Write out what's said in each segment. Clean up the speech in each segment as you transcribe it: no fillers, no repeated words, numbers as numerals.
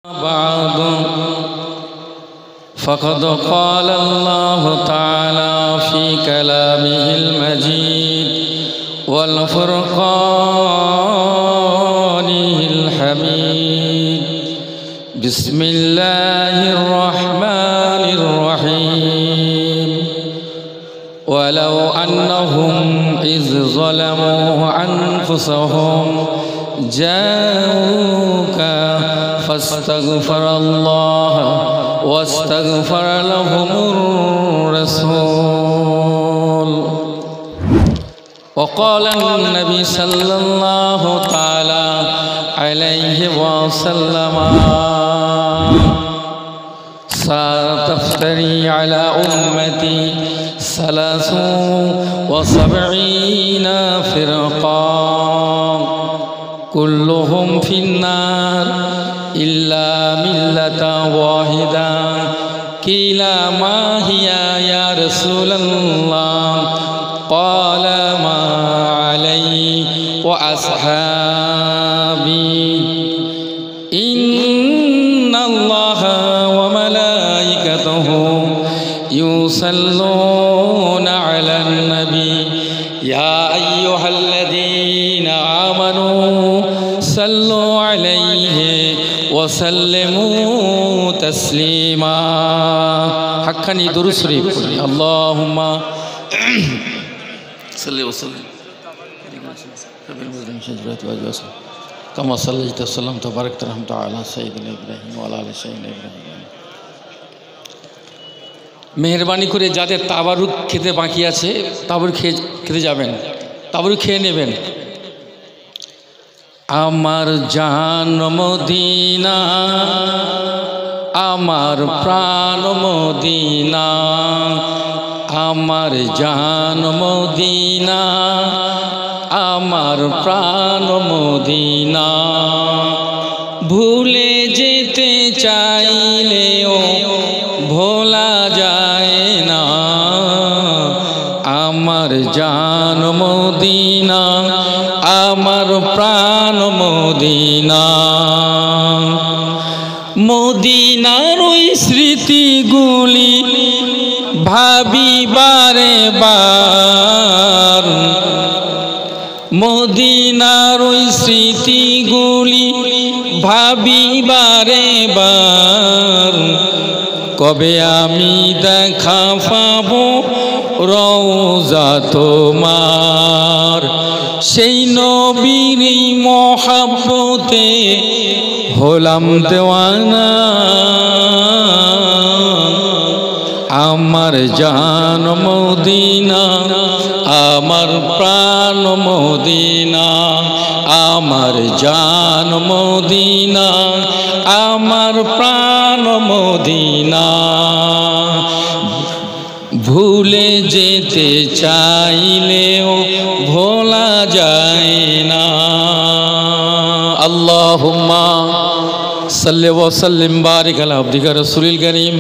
بعد فقد قال الله تعالى في كلامه المجيد والفرقانه الحميد. بسم الله الرحمن الرحيم. ولو أنهم إذ ظلموا أنفسهم جاءوك فاستغفر الله واستغفر لهم الرسول. وقال النبي صلى الله تعالى عليه وسلم: ستفتري على أمتي 73 فرقا كلهم في النار إلا ملة واحدة. قيل ما هي يا رسول الله؟ قال ما علي وأصحابي. إن الله وملائكته يصلون على النبي يا أيها الذين آمنوا صلوا عليه وسلموا تسليما. حقني درود شريف. اللهم صل وسلم كما صليت وسلمت وباركت ورحمت على سيدنا إبراهيم وعلى آل سيدنا إبراهيم. মেহরবানি করে যাদের তাবারুক খেতে বাকি আছে তাবারুক খেতে যাবেন, তাবারুক খেয়ে নেবেন। আমার জান মদিনা, আমার প্রাণ মদিনা, আমার জান মদিনা, আমার প্রাণ মদিনা। ভুলে যেতে চাইলেও ভোলা যায় না আমার জান মদিনা, আমার প্রাণ মদিনা। মদিনার ওই স্মৃতিগুলি ভাবি বারে বার, মদিনার ওই স্মৃতিগুলি ভাবি বারে বার। কবে আমি দেখা পাবো রওজা তোমার, সেই নবীর মহব্বতে হলাম দেওয়ানা। আমার জান মদিনা, আমার প্রাণ মদিনা, আমার জান মদিনা, আমার প্রাণ মদিনা। ভুলে যেতে চাইলেও ভোলা যায় না। আল্লাহুম্মা সাল্লি ওয়া সাল্লিম বারিক আলা আবদিকা রাসূলিল কারীম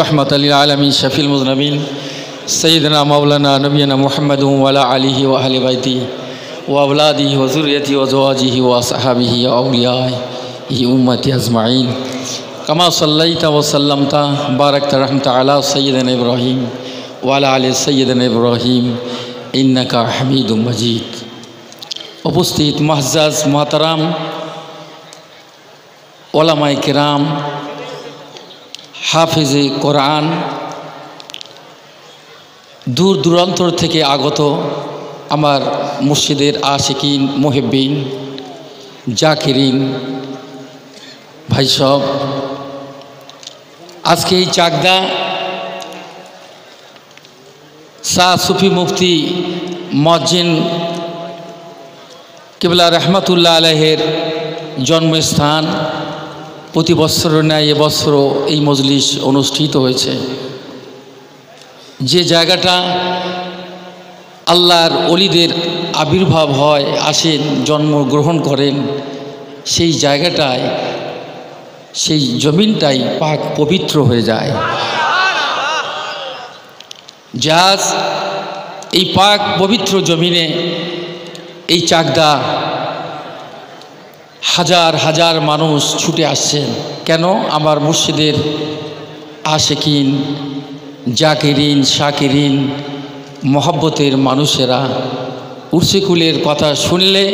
রাহমাতাল লিল আলামিন শাফিল মুযনিবিন সাইয়্যিদিনা মাওলানা নবিয়িনা মুহাম্মাদিন ওয়া আলা আলিহি ওয়া আহলি বাইতিহি ওয়া আওলাদিহি ওয়া যুররিয়াতিহি ওয়া আজওয়াজিহি ওয়া আসহাবিহি ওয়া আউলিয়াইহি উম্মতি আজমাইন। কামা সাল্লাইতা ওয়া সাল্লামতা বারাকতা রাহমাতা আলা সাইয়্যিদিনা ইব্রাহিম ওয়া আলা আলি সাইয়্যিদিনা ইব্রাহিম ইন্নাকা হামিদুম মাজিদ। উপস্থিত মুআজ্জাজ মুহতারাম ওলামায়ে কিরাম, হাফেজে কোরআন, দূর দূরান্তর থেকে আগত আমার মুর্শিদের আশিকিন, মুহিব্বিন, জাকিরিন ভাই সব, আজকে এই চাকদা শাহ সুফি মুফতি মজ্জিন কিবলা রহমতুল্লাহ আলাইহের জন্মস্থান। প্রতি বৎসরের ন্যায় এবছরও এই মজলিস অনুষ্ঠিত হয়েছে। যে জায়গাটা আল্লাহর ওলিদের আবির্ভাব হয়, আসেন, জন্মগ্রহণ করেন, সেই জায়গাটায়, সেই জমিনটাই পাক পবিত্র হয়ে যায়। জাহাজ এই পাক পবিত্র জমিনে এই চাকদা হাজার হাজার মানুষ ছুটে আসছেন। কেন? আমার মুর্শিদের আশিকিন, জাকিরিন, শাকিরিন, মহব্বতের মানুষেরা উর্সিকুলের কথা শুনলে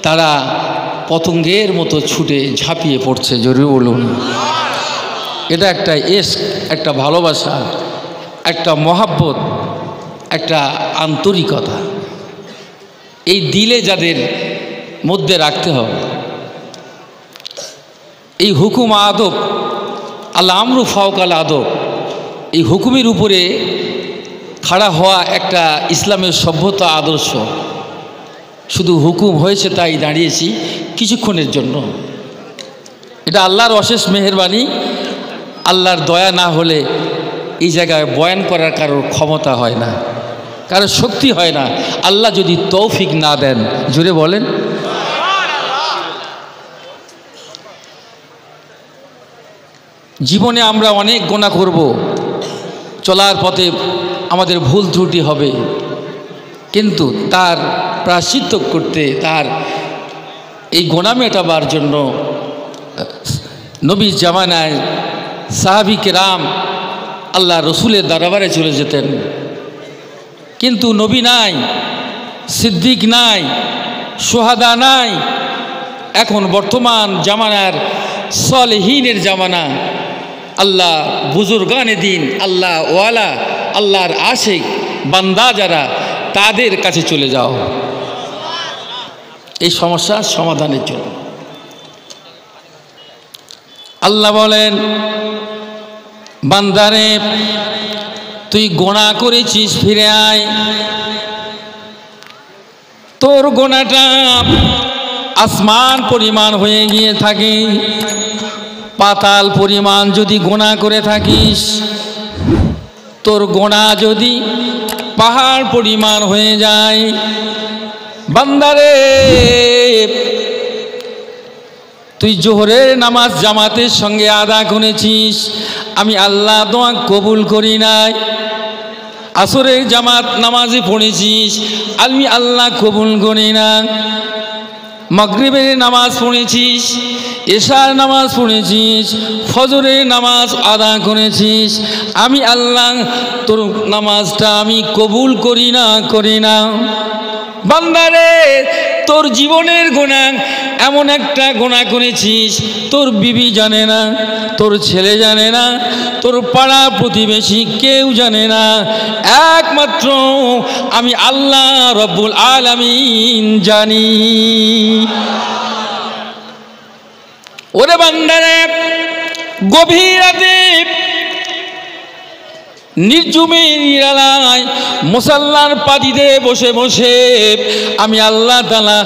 তারা পতঙ্গের মতো ছুটে ঝাঁপিয়ে পড়ছে। জরুরি বলুন, এটা একটা ইশক, একটা ভালোবাসা, একটা মহব্বত, একটা আন্তরিকতা এই দিলে যাদের মধ্যে রাখতে হবে। এই হুকুম আদব, আল আমরু ফাওকাল আদব, এই হুকুমের উপরে খাড়া হওয়া একটা ইসলামের সভ্যতা আদর্শ। শুধু হুকুম হয়েছে তাই দাঁড়িয়েছি কিছুক্ষণের জন্য, এটা আল্লাহর অশেষ মেহেরবানি। আল্লাহর দয়া না হলে এই জায়গায় বয়ান করার কারোর ক্ষমতা হয় না, কারোর শক্তি হয় না, আল্লাহ যদি তৌফিক না দেন। জুড়ে বলেন। জীবনে আমরা অনেক গুনাহ করব, চলার পথে আমাদের ভুল ত্রুটি হবে, কিন্তু তার প্রায়শ্চিত্ত করতে, তার এই গুনাহ মেটাবার জন্য নবীর জামানায় সাহাবী কেরাম আল্লাহ রসুলের দরবারে চলে যেতেন। কিন্তু নবী নাই, সিদ্দিক নাই, সোহাদা নাই। এখন বর্তমান জামানার সালেহীনের জামানা। আল্লাহ বুজুর্গানে দিন, আল্লাহ ওয়ালা, আল্লাহর আশিক বান্দা যারা, তাদের কাছে চলে যাও এই সমস্যার সমাধানের জন্য। আল্লাহ বলেন, বান্দারে তুই গোনা করেছিস, ফিরে আয়। তোর গোনাটা আসমান পরিমাণ হয়ে গিয়ে থাকে, পাতাল পরিমাণ যদি গোনা করে থাকিস, তোর গোনা যদি পাহাড় পরিমাণ হয়ে যায়, বান্দারে তুই জোহরের নামাজ জামাতের সঙ্গে আদা করেছিস, আমি আল্লাহ দোয়া কবুল করি নাই। আসরের জামাত নামাজে পড়েছিস, আমি আল্লাহ কবুল করি না। মাগরিবের নামাজ পড়েছিস, এশার নামাজ পড়েছিস, ফজরের নামাজ আদা করেছিস, আমি আল্লাহ তোর নামাজটা আমি কবুল করি না। বান্দারে তোর জীবনের গুনাহ এমন একটা গুনাহ করেছিস, তোর বিবি জানে না, তোর ছেলে জানে না, তোর পাড়া প্রতিবেশী কেউ জানে না, একমাত্র আমি আল্লাহ রব্বুল আলামিন জানি। ওরে বান্দারে, গভীর রাতে নির্জুমে নিরালায় মুসাল্লার পাদিতে বসে বসে আমি আল্লাহ তাআলা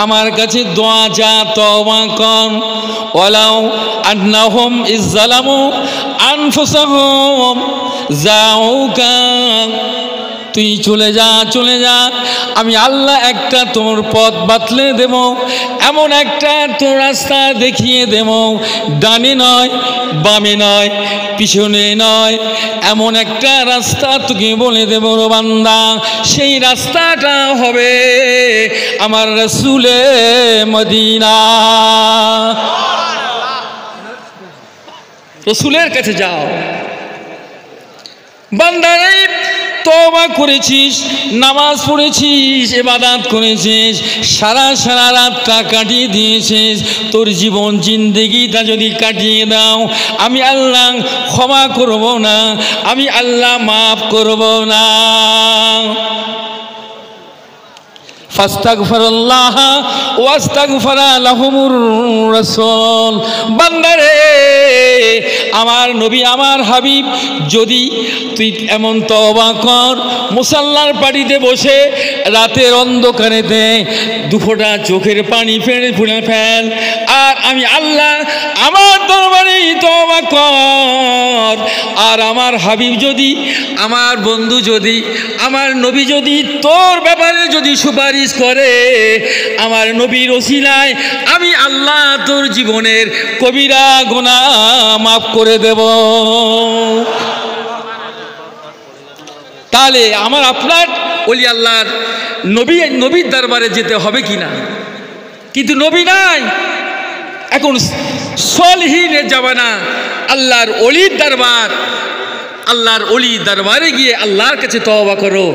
আমার কাছে দোয়া চা, তওবা কর। ওয়ালাউ আন্নাহুম ইজ্জালামু আনফুসাহুম যাউকা, তুই চলে যা, আমি আল্লাহ একটা তোর পথ বাতলে দেব, এমন একটা তোর রাস্তা দেখিয়ে দেব, ডানে নয়, বামে নয়, পিছনে নয়, এমন একটা রাস্তা তোকে বলে দেব রে বান্দা। সেই রাস্তাটা হবে আমার রাসূলে মদিনা। রাসূলের কাছে যাও। বান্দারে তওবা করেছিস, নামাজ পড়েছিস, ইবাদত করেছিস, সারা রাতটা কাটিয়ে দিয়েছিস, তোর জীবন জিন্দেগিটা যদি কাটিয়ে দাও, আমি আল্লাহ ক্ষমা করব না, আমি আল্লাহ মাফ করব না। ফাস্তাগফিরুল্লাহ ওয়াস্তাগফারা লাহুমুর রাসূল। বান্দারে, আমার নবী, আমার হাবিব, যদি তুই এমন তওবা কর, মুসাল্লার পাটিতে বসে রাতের অন্ধকারেতে দুফোঁটা চোখের পানি ফেল, আর আমি আল্লাহ আমার দরবারে তওবা কর। আর আমার হাবিব যদি, আমার বন্ধু যদি, আমার নবী যদি তোর ব্যাপারে যদি সুপারিশ করে, আমার নবীর ওসিলায় আমি আল্লাহ তোর জীবনের কবিরা গুনাহ মাফ করে দেব। তাহলে আমার আপনার ওলি আল্লাহর নবীর দরবারে যেতে হবে কিনা? কিন্তু নবী নাই। এখন সলিহিনের জামানা, আল্লাহর ওলির দরবার, আল্লাহর ওলি দরবারে গিয়ে আল্লাহর কাছে তওবা করো।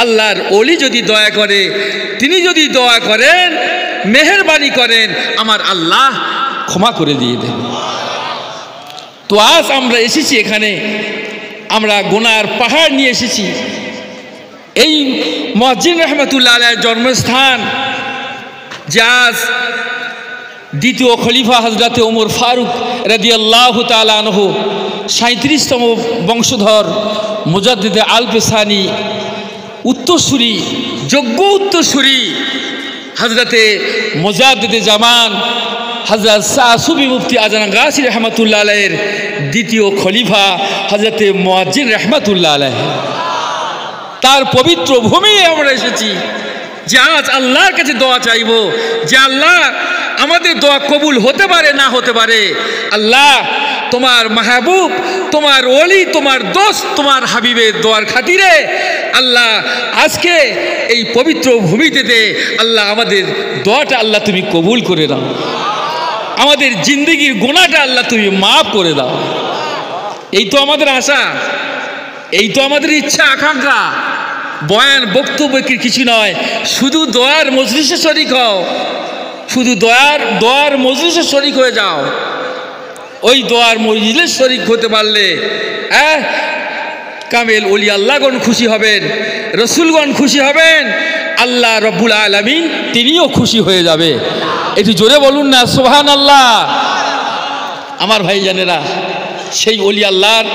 আল্লাহর ওলি যদি দয়া করে, তিনি যদি দয়া করেন, মেহেরবানি করেন, আমার আল্লাহ ক্ষমা করে দিয়ে দেন। তো আজ আমরা এসেছি এখানে, আমরা গুনার পাহাড় নিয়ে এসেছি। এই মুয়াজ্জিন রহমতুল্লাহ আলাইহির জন্মস্থান, যে আজ দ্বিতীয় খলিফা হযরতে ওমর ফারুক রাদিয়াল্লাহু তাআলা আনহু 37তম বংশধর মুজাদ্দিদে আল পেসানি উত্তরসূরি, যোগ্য উত্তরসূরি হযরতে মুজাদ্দিদে জামান হযরত সাসুবি মুফতি আজান গাছি রহমতুল্লাহ আলাইহির দ্বিতীয় খলিফা হযরতে মুয়াজ্জিন রহমতুল্লাহ আলাইহি, তার পবিত্র ভূমি আমরা এসেছি। যে আজ আল্লাহর কাছে দোয়া চাইব, যে আল্লাহ আমাদের দোয়া কবুল হতে পারে না হতে পারে। আল্লাহ তোমার মাহবুব, তোমার ওলি, তোমার দোস্ত, তোমার হাবিবের দোয়ার খাতিরে আল্লাহ আজকে এই পবিত্র ভূমিতে আল্লাহ আমাদের দোয়াটা আল্লাহ তুমি কবুল করে দাও। আমাদের জিন্দগির গুনাহটা আল্লাহ তুমি মাফ করে দাও। এই তো আমাদের আশা, এই তো আমাদের ইচ্ছা আকাঙ্ক্ষা। বয়ান বক্তব্য কিছু নয়, শুধু দোয়ার মজলিসে শরীক হও, শুধু দোয়ার মজলিসে শরীক হয়ে যাও। ওই দোয়ার মজলিস শরীক হতে পারলে কামেল ওলি আল্লাহগণ খুশি হবেন, রসুলগণ খুশি হবেন, আল্লাহ রব্বুল আলামিন তিনিও খুশি হয়ে যাবে। একটু জোরে বলুন না সুবহানাল্লাহ। আমার ভাইজানেরা, সেই ওলি আল্লাহর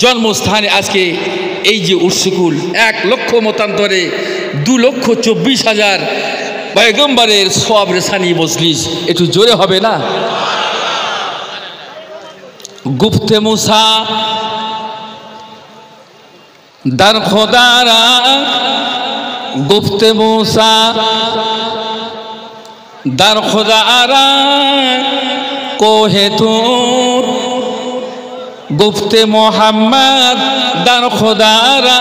জন্মস্থানে আজকে এই যে উর্সুকুল, 1 লক্ষ মতান্তরে 2,24,000 পয়গম্বরের সওয়াব রেসানি মজলিস, একটু জোরে হবে না? গুফতে মুসা দার খোদারা, গুফতে মুসা দার খোদারা কোহে তুর, গুফতে মোহাম্মদ দার খোদারা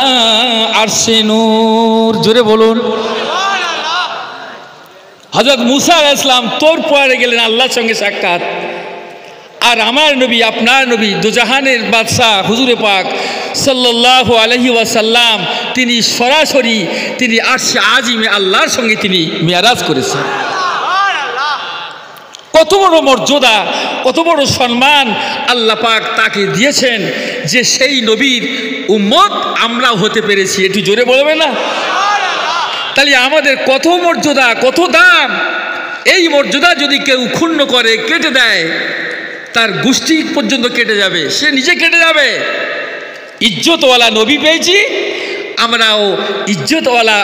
আরশে নূর। জোরে বলুন। হযরত মুসা আলাইহিস সালাম তোর পরে গেলেন আল্লাহর সঙ্গে সাক্ষাৎ, আর আমার নবী, আপনার নবী, দুজাহানের বাদশাহ হুজুরে পাক সাল্লাল্লাহু আলাইহি ওয়াসাল্লাম, তিনি সরাসরি তিনি আরশে আজিমে আল্লাহর সঙ্গে তিনি মিরাজ করেছেন। কত বড় মর্যাদা, কত বড় সম্মান আল্লাহ পাক তাকে দিয়েছেন, যে সেই নবীর উম্মত আমরাও হতে পেরেছি। একটু জোরে বলবে না? তাহলে আমাদের কত মর্যাদা, কত দাম। এই মর্যাদা যদি কেউ ক্ষুণ্ণ করে, কেটে দেয়, তার গোষ্ঠী পর্যন্ত কেটে যাবে, সে নিজে কেটে যাবে। ইজ্জতওয়ালা নবী পেয়েছি, আমরাও ইজ্জতওয়ালা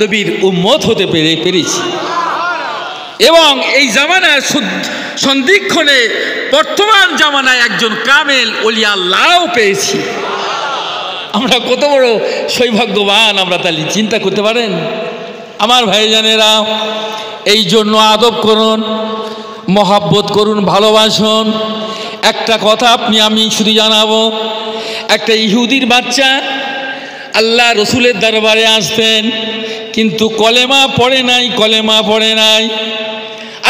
নবীর উম্মত হতে পেরেছি। এবং এই জামানার সন্ধিক্ষণে বর্তমান জামানায় একজন কামেল ওলি আল্লাহও পেয়েছি। আমরা কত বড় সৌভাগ্যবান, আমরা তাহলে চিন্তা করতে পারেন? আমার ভাইজানেরা, এই জন্য আদব করুন, মহাব্বত করুন, ভালোবাসুন। একটা কথা আমি শুধু জানাবো, একটা ইহুদির বাচ্চা আল্লাহ রসুলের দরবারে আসতেন, কিন্তু কলেমা পড়ে নাই।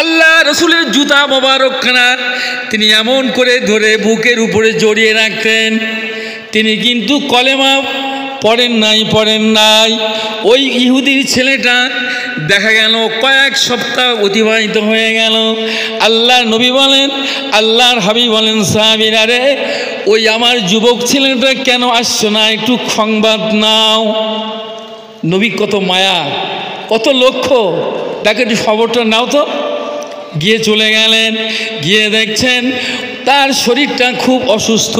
আল্লাহ রসুলের জুতা মোবারকখানা তিনি এমন করে ধরে বুকের উপরে জড়িয়ে রাখতেন, তিনি কিন্তু কলেমা পড়েন নাই। ওই ইহুদির ছেলেটা দেখা গেল কয়েক সপ্তাহ অতিবাহিত হয়ে গেল। আল্লাহর নবী বলেন, আল্লাহর হাবিব বলেন, সাহাবীরা রে, ওই আমার যুবক ছেলেটা কেন আসছো না, একটু সংবাদ নাও। নবী কত মায়া, কত লক্ষ্য, তাকে একটু খবরটা নাও তো। গিয়ে চলে গেলেন, গিয়ে দেখছেন তার শরীরটা খুব অসুস্থ,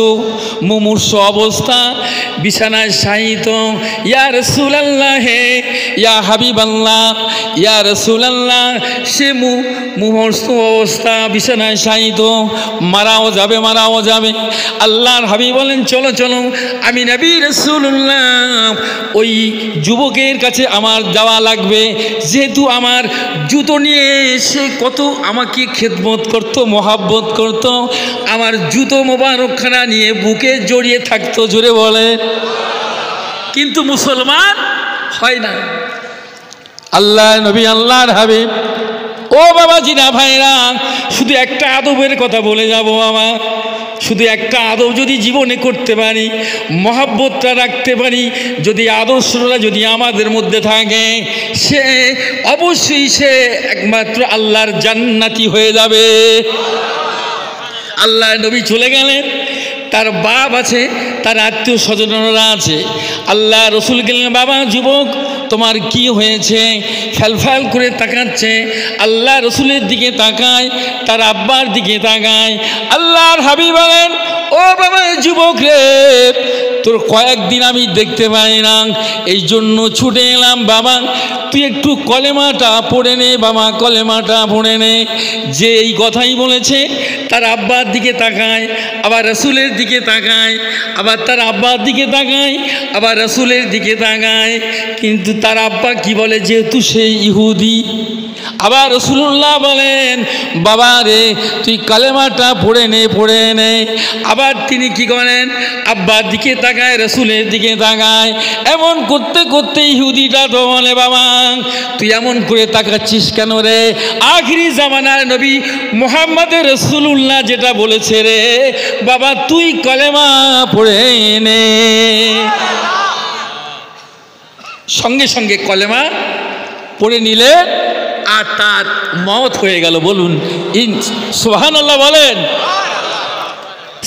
মুমূর্ষ অবস্থা, বিছানায় শায়িত। ইয়া রাসূলুল্লাহ, ইয়া হাবিবাল্লাহ, ইয়া রাসূলুল্লাহ, সে মুমূর্ষ অবস্থা, বিছানায় শায়িত, মারাও যাবে। আল্লাহর হাবিব বলেন, চলো আমি নবী রাসূলুল্লাহ, ওই যুবকের কাছে আমার যাওয়া লাগবে, যেহেতু আমার জুতো নিয়ে সে কত আমাকে খেদমত করতো, মহাব্বত করতো, আমার জুতো মোবারকখানা নিয়ে বুকে জড়িয়ে থাকতো। জোরে বলে। কিন্তু মুসলমান হয় না। আল্লাহ নবী, আল্লাহর হাবিব ও বাবা জিনা ভাইরা, শুধু একটা আদবের কথা বলে যাব বাবা। শুধু একটা আদব যদি জীবনে করতে পারি, মহাব্বতটা রাখতে পারি, যদি আদর্শটা যদি আমাদের মধ্যে থাকে, সে অবশ্যই সে একমাত্র আল্লাহর জান্নাতি হয়ে যাবে। আল্লাহ নবী চলে গেলেন, তার বাপ আছে, তার আত্মীয় স্বজনরা আছে। আল্লাহ রসুল গেলেন, বাবা যুবক তোমার কি হয়েছে? ফ্যালফ্যাল করে তাকাচ্ছে। আল্লাহ রসুলের দিকে তাকায়, তার আব্বার দিকে তাকায়। আল্লাহর হাবিব বলেন, ও বাবা যুবক রে, তোর কয়েকদিন আমি দেখতে পাই না, এই জন্য ছুটে এলাম। বাবা তুই একটু কলেমাটা পড়ে নে, বাবা কলেমাটা পড়ে নে। যে এই কথাই বলেছে, তার আব্বার দিকে তাকায়, আবার রসুলের দিকে তাকায়, আবার তার আব্বার দিকে তাকায়, আবার রসুলের দিকে তাকায়। কিন্তু তার আব্বা কি বলে, যেহেতু সেই ইহুদি। আবার রসুল্লাহ বলেন, বাবা রে তুই কালেমাটা পড়ে নে, পড়ে নে। আবার তিনি কি করেন, আব্বার দিকে তাকায়, রসুলের দিকে তাকায়। এমন করতে করতে ইহুদিটা তো বলে, বাবা তুই এমন করে তাকাচ্ছিস কেন রে? আখিরি জামানার নবী মুহাম্মদ রসুল্লাহ যেটা বলেছে রে, বাবা তুই কলেমা পড়ে নে। সঙ্গে সঙ্গে কলেমা পড়ে নিলে আর তার মওত হয়ে গেল। বলুন সুবহানাল্লাহ বলেন।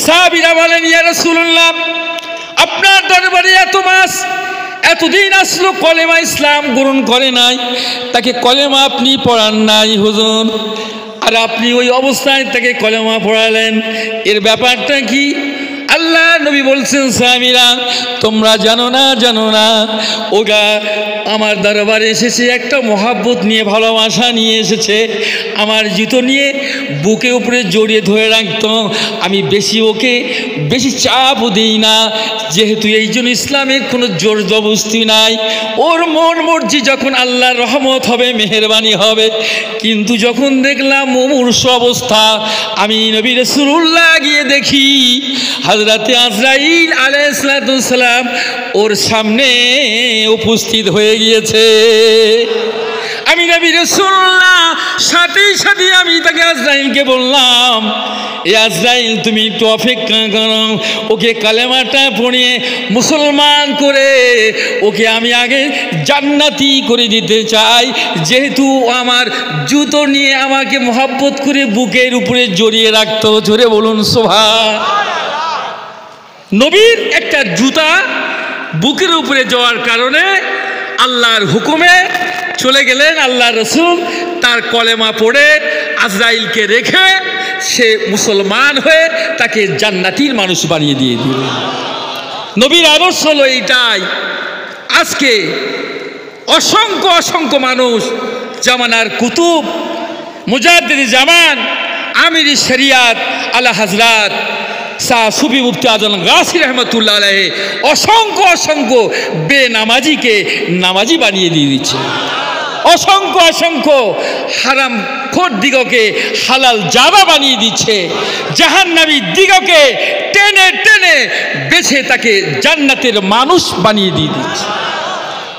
সাহাবীরা বলেন, ইয়া রাসূলুল্লাহ আপনার দরবারে এত মাস এতদিন আসলো, কলেমা ইসলাম গ্রহণ করে নাই, তাকে কলেমা আপনি পড়ান নাই হুজুর, আর আপনি ওই অবস্থায় তাকে কলেমা পড়ালেন, এর ব্যাপারটা কি? আল্লাহ নবী বলছেন, সাহাবীরা তোমরা জানো না, ওটা আমার দরবারে এসেছে একটা মহাব্বত নিয়ে, ভালোবাসা নিয়ে এসেছে। আমার জুতো নিয়ে বুকে উপরে জড়িয়ে ধরে রাখতো। আমি ওকে বেশি চাপও দিই না, যেহেতু এই জন্য ইসলামের কোনো জোর জবরদস্তি নাই। ওর মন মর্জি, যখন আল্লাহর রহমত হবে, মেহেরবানি হবে। কিন্তু যখন দেখলাম মুমূর্ষ অবস্থা, আমি নবী রাসূলুল্লাহ গিয়ে দেখি হযরতে আজরাইল আলাইহিস সালাম ওর সামনে উপস্থিত হয়ে গিয়েছে। আমি নবী রাসূলুল্লাহ সাথে সাথে আমি তাকে আজরাইলকে বললাম, এ আজরাইল তুমি একটু অপেক্ষা করো, ওকে কালেমাটা পড়িয়ে মুসলমান করে ওকে আমি আগে জান্নাতি করে দিতে চাই। যেহেতু আমার জুতো নিয়ে আমাকে মহব্বত করে বুকের উপরে জড়িয়ে রাখতো। জোরে বলুন সুবহানাল্লাহ। নবীর একটা জুতা বুকের উপরে যাওয়ার কারণে আল্লাহর হুকুমে চলে গেলেন আল্লাহ রসুল। তার কলেমা পড়ে আজরাইলকে রেখে সে মুসলমান হয়ে তাকে জান্নাতির মানুষ বানিয়ে দিয়ে দিলেন। নবীর আদর্শ হলো এইটাই। আজকে অসংখ্য অসংখ্য মানুষ, জামানার কুতুব, মুজাদ্দিদ জামান, আমির শরিয়াত আলা হযরত শাহ সুফি মুফতি আজম গাছি রহমতুল্লাহ আলাইহি অসংখ্য অসংখ্য বেনামাজিকে নামাজি বানিয়ে দিয়ে দিচ্ছে। অসংখ্য অসংখ্য হারাম খোর দিগকে হালাল জাবা বানিয়ে দিচ্ছে। জাহান্নামী দিগকে টেনে টেনে বেছে তাকে জান্নাতের মানুষ বানিয়ে দিয়ে দিচ্ছে।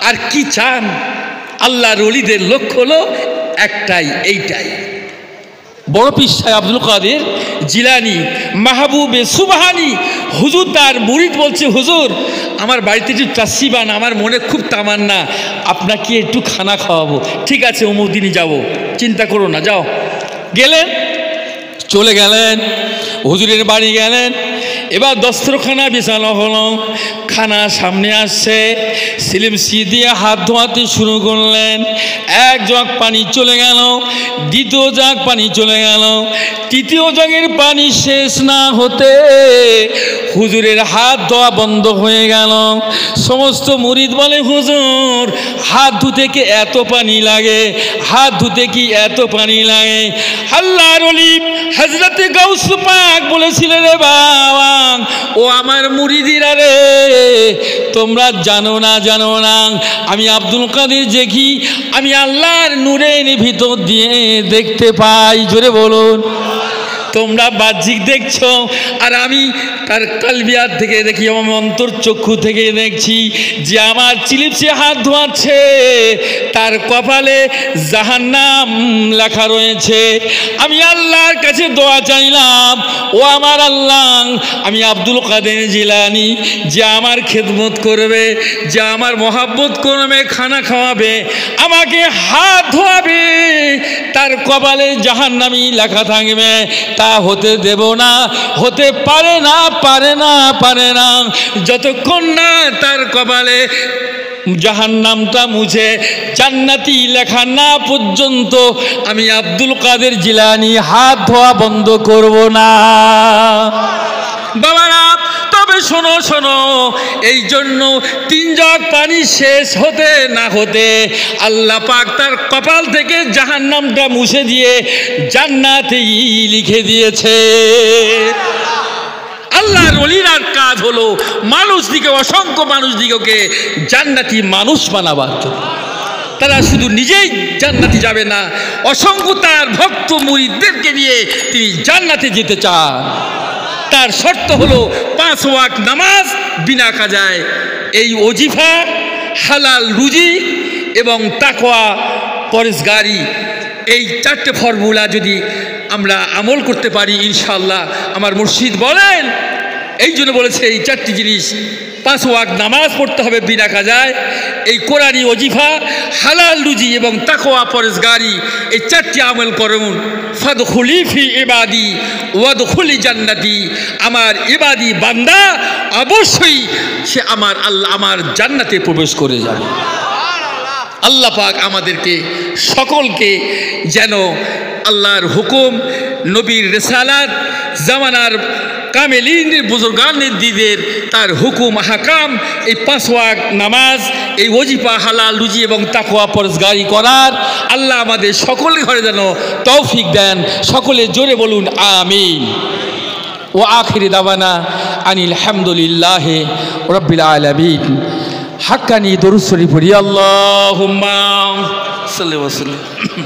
আর কি চান? আল্লাহর ওলিদের লক্ষ্য হলো একটাই, এইটাই। বড় পীর সাহেব আব্দুল কাদের জিলানী মাহবুবে সুবহানি হুজুর, তার মুরিদ বলছে, হুজুর আমার বাড়িতে একটু তাসিবান, আমার মনে খুব তামান্না, আপনাকে একটু খানা খাওয়াবো। ঠিক আছে, অমুক দিনই যাবো, চিন্তা করো না, যাও। গেলেন, চলে গেলেন, হুজুরের বাড়ি গেলেন। এবার দস্তরখানা বিছানো হলো, খানা সামনে আসছে, সিলিম দিয়ে হাত ধোয়াতে শুরু করলেন। এক জগ পানি চলে গেল, দ্বিতীয় জগ পানি চলে গেল, তৃতীয় জগের পানি শেষ না হতে হুজুরের হাত ধোয়া বন্ধ হয়ে গেল। সমস্ত মুরিদ বলে, হুজুর হাত ধুতে কি এত পানি লাগে? হাত ধুতে কি এত পানি লাগে? আল্লাহর ওলি হযরতে গাউস পাক বলেছিলেন, রে বাবা, ও আমার মুরিদিরা রে, তোমরা জানো না আমি আব্দুল কাদের দেখি, আমি আল্লাহর নূরের ভিতর দিয়ে দেখতে পাই। জোরে বলুন। তোমরা বাহ্যিক দেখছো, আর আমি তার কালবিয়াত থেকে দেখি, আমার অন্তর চক্ষু থেকে দেখছি যে আমার চিলিপসে হাত ধোয়াচ্ছে, তার কপালে জাহান্নাম লেখা রয়েছে। আমি আল্লাহর কাছে দোয়া চাইলাম, ও আমার আল্লাহ, আমি আব্দুল কাদের জিলানী, যে আমার খেদমত করবে, যে আমার মহাব্বত করবে, খানা খাওয়াবে, আমাকে হাত ধোয়াবে, তার কপালে জাহান্নামী লেখা থাকবে, তা হতে দেব না, হতে পারে না, পারে না, পারে না, যতক্ষণ না তার কপালে জাহান্নামটা মুছে জান্নাতি লেখা না পর্যন্ত আমি আব্দুল কাদের জিলানী হাত ধোয়া বন্ধ করব না। বাবারা, তবে শোনো শোনো, এই জন্য 3 জগ পানি শেষ হতে না হতে আল্লাহ পাক তার কপাল থেকে জাহান্নামটা মুছে দিয়ে জান্নাতেই লিখে দিয়েছে। আল্লাহর ওলির কাজ হলো মানুষদিকে, অসংখ্য মানুষদিগকে জান্নাতি মানুষ বানাবার। তারা শুধু নিজেই জান্নাতে যাবে না, অসংখ্য তার ভক্ত মুরিদদেরকে নিয়ে তিনি জান্নাতে যেতে চান। তার শর্ত হলো 5 ওয়াক্ত নামাজ বিনা কাজায়, এই ওজিফা, হালাল রুজি এবং তাকওয়া পরেজগারি, এই 4টে ফর্মুলা যদি আমরা আমল করতে পারি ইনশাআল্লাহ, আমার মুর্শিদ বলেন, এই জন্য বলেছে এই 4টি জিনিস, 5 ওয়াক্ত নামাজ পড়তে হবে বিনা কাজায়, এই কোরআনি ওজিফা, হালাল রুজি এবং তাকওয়া পরেজগারি, এই 4টি আমল করুন। ফাদখুলি ফি ইবাদি ওয়াদখুলি জান্নাতি, আমার ইবাদি বান্দা অবশ্যই সে আমার আল্লাহ আমার জান্নাতে প্রবেশ করে যাবে। আল্লাহ পাক আমাদেরকে সকলকে যেন আল্লাহর হুকুম, নবীর রিসালাত, জামানার কামেলিন বুজুর্গানের দিদের তার হুকুম হাকাম, এই 5 ওয়াক্ত নামাজ, এই ওজিফা, হালাল রুজি এবং তাকওয়া পরেজগারি করার আল্লাহ আমাদের সকলের ঘরে যেন তৌফিক দেন। সকলে জোরে বলুন আমিন। ও আখিরি দাওয়ানা আনিল হামদুলিল্লাহি রাব্বিল আলামিন। হাক্কানি দরুদ শরীফ পড়ি, আল্লাহুম্মা সাল্লি ওয়া সাল্লিম।